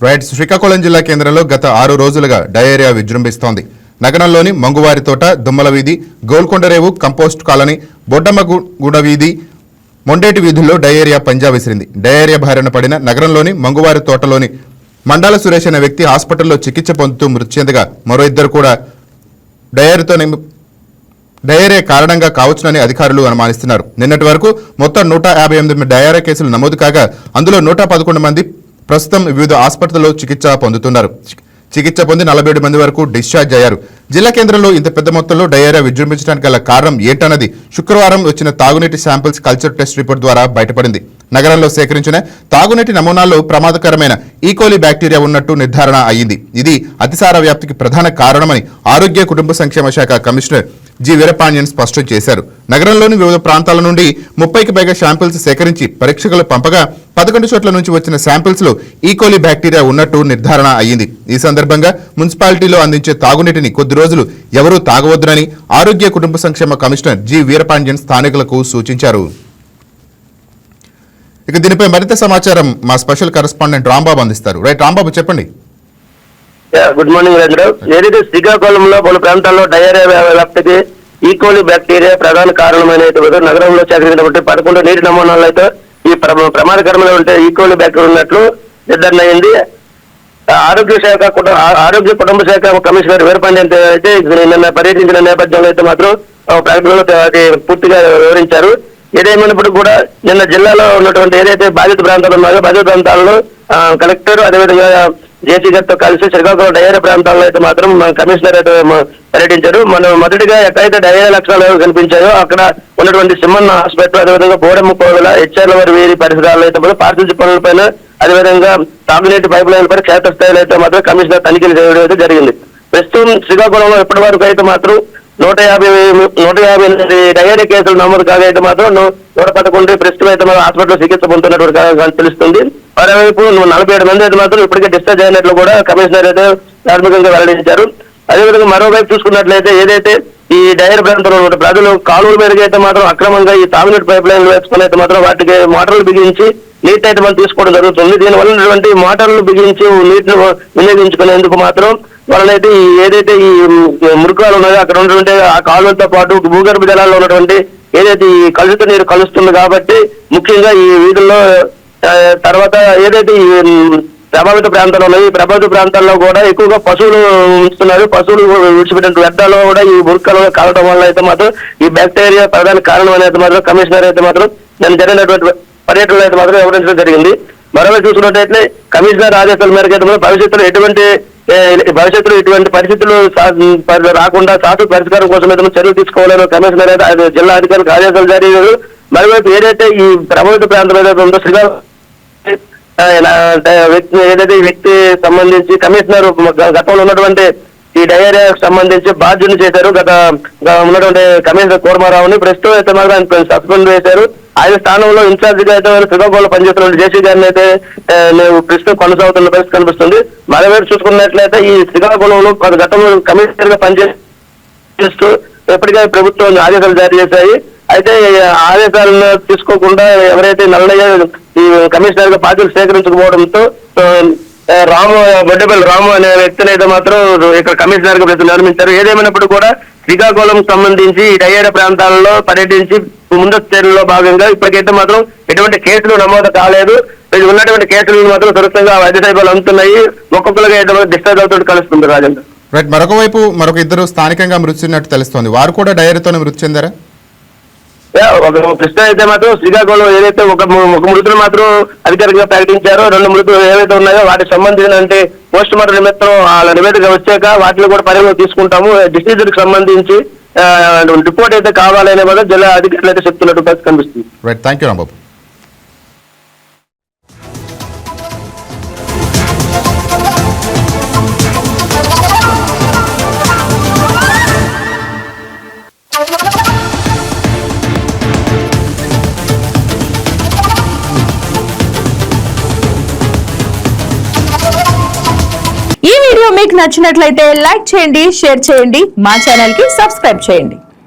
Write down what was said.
Right. Srikakulam జిల్లా కేంద్రంలో గత 6 రోజులుగా డయేరియా విజృంభిస్తోంది. నగరంలోని మంగువారి తోట, దుమ్మల వీధి, గోల్కొండరేవు, కంపోస్ట్ కాలనీ, బొడ్డమ్మగూడ వీధి, మొండేటి వీధుల్లో డయేరియా పంజా విసిరింది. డయేరియా బారిన పడిన నగరంలోని మంగువారి తోటలోని మండాల సురేష్ అనే వ్యక్తి హాస్పిటల్లో చికిత్స పొందుతూ మృతి చెందగా మరో ఇద్దరు కూడా డయేరియా కారణంగా కావచ్చునని అధికారులు అనుమానిస్తున్నారు. నిన్నటి వరకు మొత్తం 158 డయేరియా కేసులు నమోదు కాగా అందులో 111 మంది ప్రస్తుతం వివిధ ఆసుపత్రుల్లో చికిత్స పొందుతున్నారు. చికిత్స పొంది 47 మంది వరకు డిశ్చార్జ్ అయ్యారు. జిల్లా కేంద్రంలో ఇంత పెద్ద మొత్తంలో డయేరియా విజృంభించడానికి గల కారణం ఏంటన్నది శుక్రవారం వచ్చిన తాగునీటి శాంపిల్స్ కల్చర్ టెస్ట్ రిపోర్ట్ ద్వారా బయటపడింది. నగరంలో సేకరించిన తాగునీటి నమూనాల్లో ప్రమాదకరమైన ఈకోలి బ్యాక్టీరియా ఉన్నట్టు నిర్ధారణ అయ్యింది. ఇది అతిసార వ్యాప్తికి ప్రధాన కారణమని ఆరోగ్య కుటుంబ సంక్షేమ శాఖ కమిషనర్ జి వీరపాండ్యన్ స్పష్టం చేశారు. నగరంలోని వివిధ ప్రాంతాల నుండి 30కి పైగా శాంపిల్స్ సేకరించి పరీక్షకులు పంపగా 11 చోట్ల నుంచి వచ్చిన శాంపిల్స్ లో ఈకోలి బ్యాక్టీరియా ఉన్నట్టు నిర్ధారణ అయ్యింది. ఈ సందర్భంగా మున్సిపాలిటీలో అందించే తాగునీటిని కొద్ది రోజులు ఎవరూ తాగవద్దని ఆరోగ్య కుటుంబ సంక్షేమ కమిషనర్ జి వీరపాండ్యన్ స్థానికులకు సూచించారు. ఇక దీనిపై మరింత సమాచారం మా స్పెషల్ కరెస్పాండెంట్ రాంబాబు అందిస్తారు. రైట్ రాంబాబు, చెప్పండి. Good morning Raja Rao. ఏదైతే శ్రీకాకుళంలో పలు ప్రాంతాల్లో డయేరియా వ్యాప్తికి ఈకోలి బ్యాక్టీరియా ప్రధాన కారణమైన నగరంలో సేకరించినటువంటి 11 నీటి నమూనాల్లో అయితే ఈ ప్రమాదకరమైన ఈకోలి బ్యాక్టీరియా ఉన్నట్లు నిర్ధారణ అయింది. ఆరోగ్య కుటుంబ శాఖ కమిషనర్ వీరపాండ్యన్ అయితే నిన్న పర్యటించిన నేపథ్యంలో అయితే మాత్రం ప్రకటనలో పూర్తిగా వివరించారు. ఏదేమైనప్పుడు కూడా నిన్న జిల్లాలో ఉన్నటువంటి ఏదైతే బాధిత ప్రాంతాలు ఉన్నాయో బాధిత ప్రాంతాల్లో కలెక్టర్ అదేవిధంగా జేసీ గారితో కలిసి శ్రీకాకుళం డయేరియా ప్రాంతాల్లో అయితే మాత్రం కమిషనర్ అయితే పర్యటించారు. మనం మొదటిగా ఎక్కడైతే డయేరియా లక్షణాలు కనిపించాయో అక్కడ ఉన్నటువంటి సిమ్మన్న హాస్పిటల్, అదేవిధంగా బోడెమ్మ కోవిల, హెచ్ఆర్ల వీరి పరిసరాల్లో అయితే మాత్రం పారిశుద్ధ్య పనులపైన అదేవిధంగా తాగునీటి పైప్ లైన్ పై క్షేత్రస్థాయిలో అయితే మాత్రం కమిషనర్ తనిఖీలు చేయడం అయితే జరిగింది. ప్రస్తుతం శ్రీకాకుళంలో ఇప్పటి వరకు అయితే మాత్రం 158 డయేరియా కేసులు నమోదు కాగైతే మాత్రం 111 ప్రస్తుతం అయితే మాత్రం హాస్పిటల్లో చికిత్స పొందుతున్నట్టు తెలుస్తుంది. మరోవైపు 47 మంది అయితే మాత్రం ఇప్పటికే డిశ్చార్జ్ అయినట్లు కూడా కమిషనర్ అయితే ప్రాథమికంగా వెల్లడించారు. అదేవిధంగా మరోవైపు చూసుకున్నట్లయితే ఏదైతే ఈ డయేరియా ప్రాంతంలో ఉన్న ప్రజలు కాలువల మీదకి అయితే మాత్రం అక్రమంగా ఈ తాగునీటి పైప్ లైన్లు వేసుకుని అయితే మాత్రం వాటికి మోటార్లు బిగించి నీటి అయితే మనం తీసుకోవడం జరుగుతుంది. దీనివల్ల ఉన్నటువంటి మోటార్లు బిగించి నీటిని వినియోగించుకునేందుకు మాత్రం వాళ్ళనైతే ఏదైతే ఈ మురుకాలు ఉన్నాయో అక్కడ ఉన్నటువంటి ఆ కాలువలతో పాటు భూగర్భ జలాల్లో ఉన్నటువంటి ఏదైతే ఈ కలుషిత నీరు కలుస్తుంది కాబట్టి ముఖ్యంగా ఈ వీధుల్లో తర్వాత ఏదైతే ఈ ప్రభావిత ప్రాంతాలు ఉన్నాయి, ఈ ప్రభావిత ప్రాంతాల్లో కూడా ఎక్కువగా పశువులు ఉంచుతున్నారు. పశువులు విడిచిపెట్టిన వ్యర్థాలు కూడా ఈ మురుకాలు కాలడం వల్ల అయితే మాత్రం ఈ బ్యాక్టీరియా ప్రధాన కారణం అనేది మాత్రం కమిషనర్ అయితే మాత్రం దాన్ని జరిగినటువంటి పర్యటనలో అయితే మాత్రం వివరించడం జరిగింది. మరోవైపు చూసుకున్నట్లయితే కమిషనర్ ఆదేశాల మేరకు అయితే భవిష్యత్తులో ఇటువంటి పరిస్థితులు రాకుండా శాశ్వత పరిష్కారం కోసం అయితే చర్యలు తీసుకోవాలని కమిషనర్ అయితే జిల్లా అధికారులకు ఆదేశాలు జారీ చేశారు. మరోవైపు ఏదైతే ఈ ప్రభావిత ప్రాంతం ఏదైతే ఉందో శ్రీకాకుళం ఏదైతే ఈ వ్యక్తి సంబంధించి కమిషనర్ గతంలో ఉన్నటువంటి ఈ డయేరియాకు సంబంధించి బాధ్యుని చేశారు. గత ఉన్నటువంటి కమిషనర్ కూర్మారావుని ప్రస్తుతం అయితే మాత్రం సస్పెండ్ చేశారు. ఆయన స్థానంలో ఇన్ఛార్జ్ గా అయితే శ్రీకాకుళంలో పనిచేస్తున్న జేసీ గారిని అయితే ప్రస్తుతం కొనసాగుతున్న పరిస్థితి కనిపిస్తుంది. మరోవైపు చూసుకున్నట్లయితే ఈ శ్రీకాకుళంలో గతంలో కమిషనర్ గా పనిచేస్తూ ఎప్పటికీ ప్రభుత్వం ఆదేశాలు జారీ చేశాయి. అయితే ఆదేశాలను తీసుకోకుండా ఎవరైతే నల్లయ్య ఈ కమిషనర్ గా బాధ్యతలు సేకరించకపోవడంతో బొడ్డపల్లి రాము అనే వ్యక్తిని అయితే మాత్రం ఇక్కడ కమిషనర్ గా నియమించారు. ఏదేమైనప్పుడు కూడా శ్రీకాకుళం సంబంధించి ఈ డయేరియా ప్రాంతాలలో పర్యటించి ముందస్తు చర్యల్లో భాగంగా ఇప్పటికైతే మాత్రం ఎటువంటి కేసులు నమోదు కాలేదు. ఉన్నటువంటి కేసులు మాత్రం సురక్షంగా వైద్య సైపాలు అందుతున్నాయి. ఒక్కొక్కరుగా అయితే డిశ్చార్జ్ అవుతూ కలుస్తుంది. రాజేంద్ర, రైట్. మరొక ఇద్దరు స్థానికంగా మృతి చెందినట్టు తెలుస్తోంది. వారు కూడా డయేరియాతోనే మృతి చెందారా? ఒక ప్రశ్న అయితే మాత్రం శ్రీకాకుళంలో ఏదైతే ఒక మృతులు మాత్రం అధికారికంగా ప్రకటించారో 2 మృతులు ఏవైతే ఉన్నాయో వాటికి సంబంధించిన అంటే పోస్ట్ మార్టం నిమిత్తం వాళ్ళ నివేదిక వచ్చాక వాటిని కూడా పరిగణలో తీసుకుంటాము. డిసీజ్ కి సంబంధించి రిపోర్ట్ అయితే కావాలనే వల్ల జిల్లా అధికారులు అయితే చెప్తున్నట్టు పరిస్థితి కనిపిస్తుంది. Right, thank you Rambabu. మీకు నచ్చినట్లయితే లైక్ చేయండి, షేర్ చేయండి, మా ఛానల్ కి సబ్స్క్రైబ్ చేయండి.